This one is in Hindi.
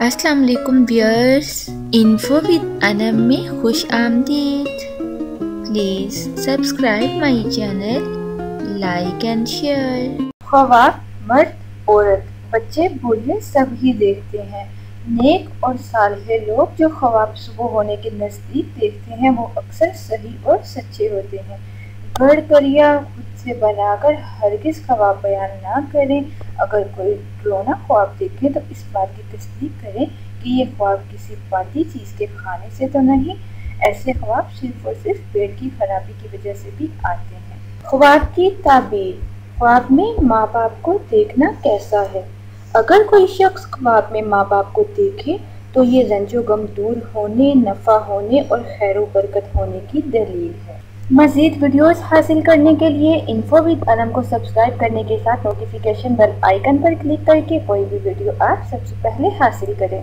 अस्सलाम वालेकुम व्यूअर्स, इन्फो विद अनम में खुश आमदीद। Please subscribe my channel, like and share. ख्वाब मर्द औरत बच्चे बूढ़े सभी देखते हैं। नेक और सालेह लोग जो ख्वाब सुबह होने के नज़दीक देखते हैं वो अक्सर सही और सच्चे होते हैं। गढ़ करिया खुद से बनाकर हरगिज़ ख्वाब बयान ना करें। अगर कोई डरावना ख्वाब देखें तो इस बात की तस्दीक करें कि ये ख्वाब किसी बाती चीज़ के खाने से तो नहीं। ऐसे ख्वाब सिर्फ और सिर्फ पेट की खराबी की वजह से भी आते हैं। ख्वाब की ताबीर। ख्वाब में माँ बाप को देखना कैसा है? अगर कोई शख्स ख्वाब में माँ बाप को देखे तो ये रंजो गम दूर होने, नफ़ा होने और खैर बरकत होने की दलील है। मज़ीद वीडियोस हासिल करने के लिए इन्फो विद अनम को सब्सक्राइब करने के साथ नोटिफिकेशन बेल आइकन पर क्लिक करके कोई भी वीडियो आप सबसे पहले हासिल करें।